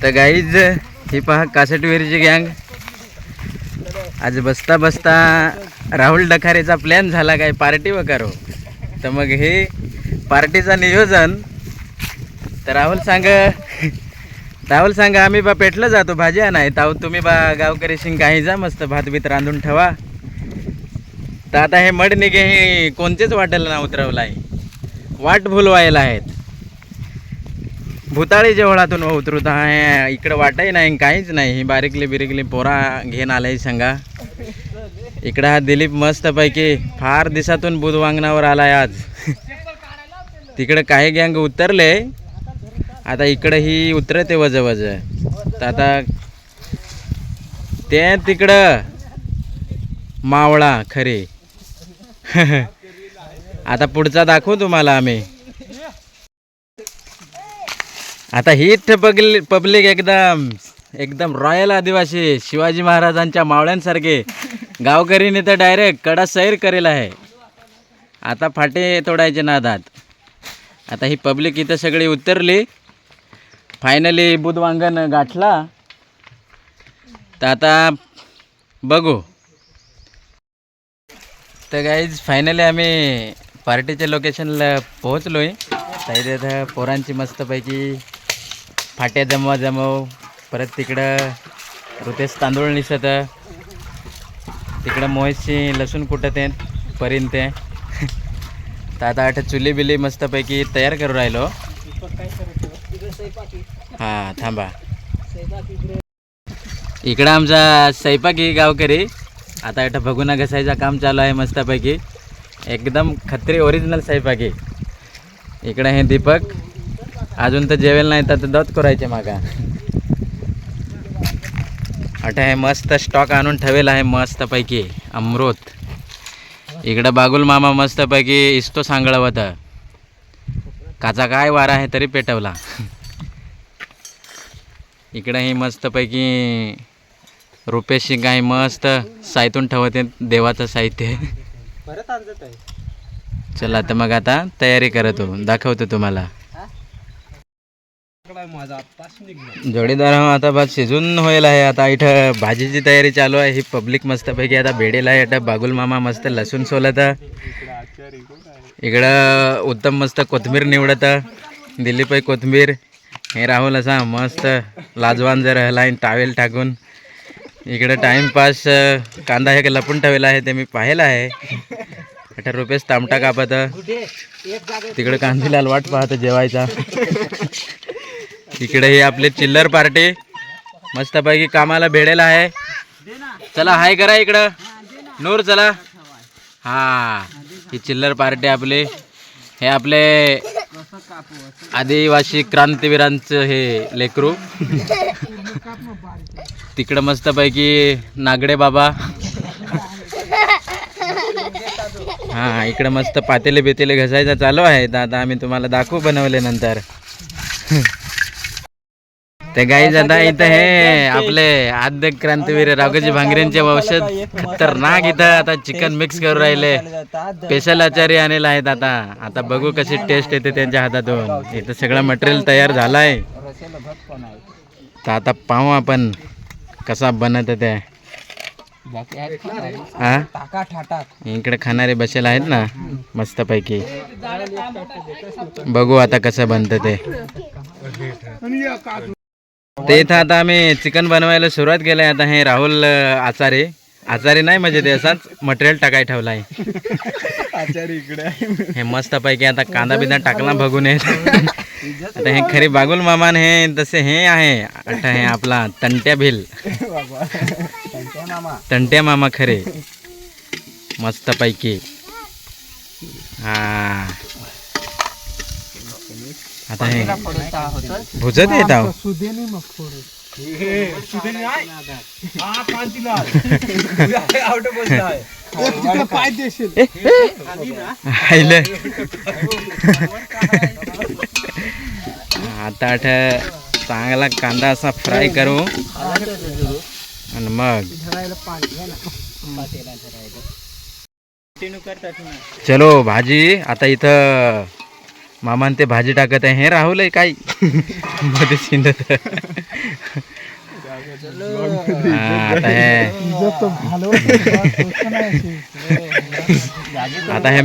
तर गाईज ही पहा कासटवेरीची गँग. आज बसता बसता राहुल डखारेचा प्लॅन झाला काय पार्टी वगैरे. तर मग हे पार्टीचा नियोजन. तर राहुल सांगा आम्ही बा पेटलं जातो भाजी नाही तर तुम्ही बा गावकरी शिंग काही जा मस्त भात बीत रांधून ठेवा. तर आता हे मड निघे हे कोणतेच वाटेल ना उतरवला आहे. वाट भुलवायला आहेत. भुताळी जेवळातून उतरत आहे. इकडं वाटही नाही काहीच नाही. ही बिरिकली पोरा घेऊन आलाय सांगा. इकडं हा दिलीप मस्तपैकी फार दिवसातून बुध वांगणावर आलाय आज. तिकडं काही गँग उतरले. आता इकडं ही उतरते वज. तर आता ते तिकडं मावळा खरे. आता पुढचा दाखवू तुम्हाला आम्ही. आता ही पब्लिक एकदम रॉयल आदिवासी शिवाजी महाराजांच्या मावळ्यांसारखे गावकरीने तर डायरेक्ट कडा सैर करेल आहे. आता फाटे तोडायचे नादात. आता ही पब्लिक इथं सगळी उतरली. फायनली बुधवांगण गाठला. तर आता बघू. तर गाईज फायनली आम्ही पार्टीच्या लोकेशनला पोहोचलोय. तर पोरांची मस्तपैकी फाट्या जमव. परत तिकडं रुतेश तांदूळ निसत. तिकडं मोहितची लसूण कुटत आहेत परीन ते. तर आता चुली बिली मस्तपैकी तयार करू राहिलो. हां थांबा. इकडं आमचा स्वयंपाकी गावकरी आता भगुना घसायचं काम चालू आहे मस्तपैकी. एकदम खत्री ओरिजिनल स्वयंपाकी. इकडं हे दीपक अजून तर जेवेल नाही तर दत करायचे मागा. आता हे मस्त स्टॉक आणून ठेवेल आहे मस्तपैकी अमृत. इकडं बागुल मामा मस्तपैकी इस्तो सांगळवत. काचा काय वारा आहे तरी पेटवला. इकडं ही मस्तपैकी रुपेशची गाय मस्त साहित्यून ठेवते देवाचं साहित्य. चला तर मग आता तयारी करतो दाखवतो तुम्हाला. जोडीदार आता भात शिजून होईल आहे. आता इथं भाजीची तयारी चालू आहे. ही पब्लिक मस्तपैकी आता भेडेल आहे. आता बागुल मामा मस्त लसूण सोलत. इकडं उत्तम मस्त कोथमीर निवडत. दिलीपाई कोथमीर. हे राहुल असा मस्त लाजवान जर हलाईन टावेल टाकून. इकडं टाईमपास कांदा हे लपून ठेवला आहे ते मी पाहिलं आहे. आता रुपेश तामटा कापत. तिकडे कांदीलाल वाट पाहत जेवायचा. इकडे ही आपली चिल्लर पार्टी मस्तपैकी कामाला भेडेला आहे. चला हाय करा इकडं नूर चला. हा ही चिल्लर पार्टी आपली. हे आपले आदिवासी क्रांतीवीरांचं हे लेकरू. तिकडं मस्तपैकी नागडे बाबा. हां इकडं मस्त पातेले बेतेले घसायचा चालू आहे. आता आम्ही तुम्हाला दाखवू बनवले नंतर. ते गाईज आता इथं हे आपले आद्य क्रांतीवीर राघोजी भांगरेंचे वंशज खतरनाक इथं आता चिकन मिक्स करू राहिले. स्पेशल आचारी आणलेला आहेत. आता बघू कशी टेस्ट येते त्यांच्या हातातून. इथं सगळं मटेरियल तयार झालं आहे. तर आता पाहू आपण कसा बनत ते. हा इकडे खाणारे बसेल आहेत ना मस्तपैकी. बघू आता कसं बनतं ते. इथं आता आम्ही चिकन बनवायला सुरुवात केली आहे. आता हे राहुल आचारी नाही म्हणजे ते असाच मटेरियल टाकाय ठेवला आहे. हे मस्तपैकी आता कांदा बिंदा टाकला बघून येत. आता हे खरी बागुल मामान हे तसे हे आहे. आता हे आपला तंट्या मामा खरे मस्तपैकी. हा आता हे भुजत येत आहो. आता चांगला कांदा असा फ्राय करू आणि मग चलो भाजी. आता इथं मामान ते भाजी टाकत आहे. हे राहुल आहे काय मध्ये शिंदत. आता हे आता हे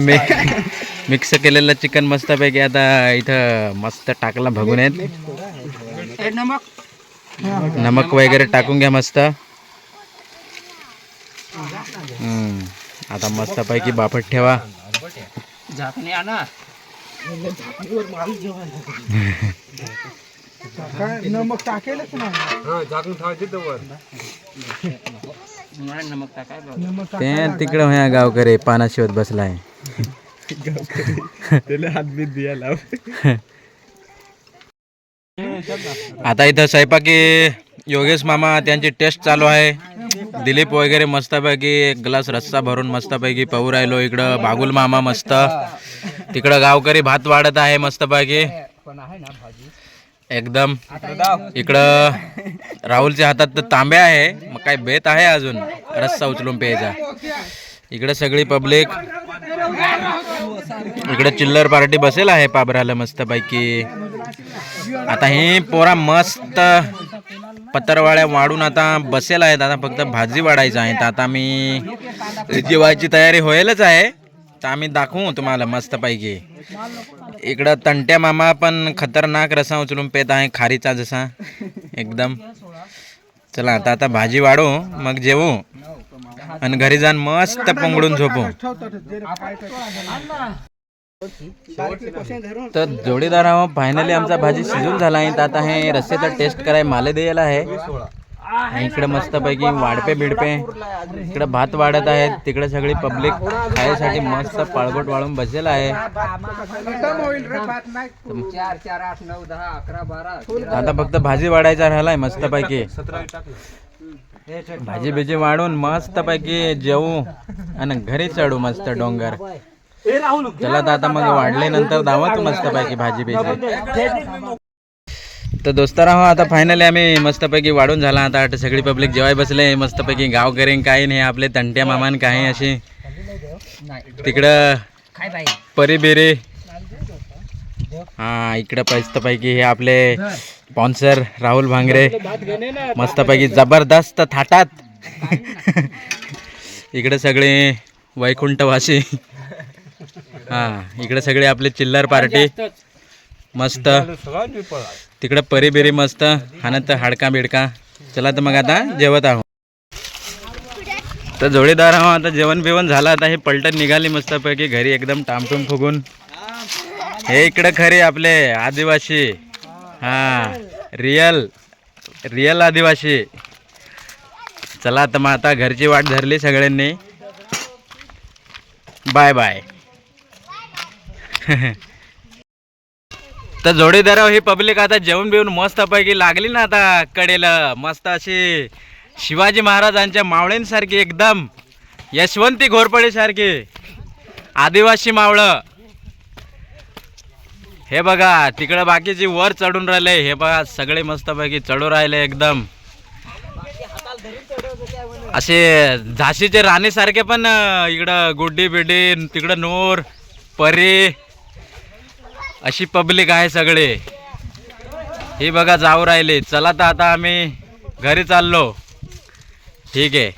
मिक्स केलेलं चिकन मस्तपैकी आता इथं मस्त टाकला बघून येत. नमक वगैरे टाकून घ्या मस्त. आता मस्तपैकी बाफत ठेवा. नमक टाकेलच ना. ते तिकडं होया गावकरी पाना शिवत बसलाय. आता इथं स्वयंपाकी योगेश मामा त्यांची टेस्ट चालू आहे. दिलीप वगैरे मस्तपैकी एक ग्लास रस्सा भरून मस्तपैकी पाहू राहिलो. इकडं बागुल मामा मस्त. तिकडं गावकरी भात वाढत आहे मस्तपैकी एकदम. इकडं राहुलच्या हातात तर तांब्या आहे. मग काय बेत आहे अजून रस्सा उचलून प्यायचा. इकडे सगळी पब्लिक. इकडे चिल्लर पार्टी बसेल आहे पाबराला मस्तपैकी. आता ही पोरा मस्त पत्रवाड्या वाढून आता बसेल आहेत. आता फक्त भाजी वाढायचं आहे. तर आता मी जेवायची तयारी होईलच आहे. तर आम्ही दाखवू तुम्हाला मस्तपैकी. इकडं तंट्या मामा पण खतरनाक रसा उचलून पेत आहे खारीचा जसा एकदम. चला आता भाजी वाढू मग जेवू आणि घरी जाऊन मस्त पंगडून झोपू. तर जोडीदार फायनली आमचा भाजी शिजून झाला आहे. तर आता हे रस्स्याचा टेस्ट कराय माले द्यायला आहे. इकडे मस्तपैकी वाढपे बिडपे. इकडे भात वाढत आहेत. तिकडे सगळी पब्लिक खायसाठी मस्त पाळगोट वाळून बसेल आहे. आता फक्त भाजी वाढायचा राहिलाय मस्तपैकी. भाजी बिजी वाढून मस्तपैकी जेवू आणि घरी चढू मस्त डोंगर. चला आता मग वाढले नंतर दावत मस्तपैकी भाजी बिजी. तर दोस्तारा हो आता फायनली आम्ही मस्तपैकी वाढून झाला. आता सगळी पब्लिक जेवाय बसले मस्तपैकी. गावकरी काही नाही आपले तंट्या मामान काही अशी. तिकडं परी बिरी. हा इकडं मस्तपैकी हे आपले स्पॉन्सर राहुल भांगरे मस्तपैकी जबरदस्त थाटात. इकडे सगळे वैकुंठवासी. हा इकडे सगळे आपले चिल्लर पार्टी मस्त. तिकडे परी बिरी मस्त हाणत हाडका बिडका. चला तर मग आता जेवत आहो. तर जोडीदार आहो आता जेवण बिवण झालं. आता हे पलटण निघाली मस्तपैकी घरी एकदम टामटूम फुगून. हे इकडे खरे आपले आदिवासी. हा रियल आदिवासी. चला तर मग आता घरची वाट धरली सगळ्यांनी. Bye bye. तर जोडीदार ही पब्लिक आता जेवण बिवून मस्तपैकी लागली ना आता कडेला. मस्त अशी शिवाजी महाराजांच्या मावळ्यांसारखी एकदम यशवंती घोरपडी सारखी आदिवासी मावळं. हे बघा तिकडं बाकीची वर चढून राहिले. हे बघा सगळे मस्तपैकी चढू राहिले एकदम. असे झाशीचे राणीसारखे पण इकडं गुड्डी बिड्डी. तिकडं नूर परी अशी पब्लिक आहे सगळे. हे बघा जाऊ राहिले. चला तर आता आम्ही घरी चाललो. ठीक आहे.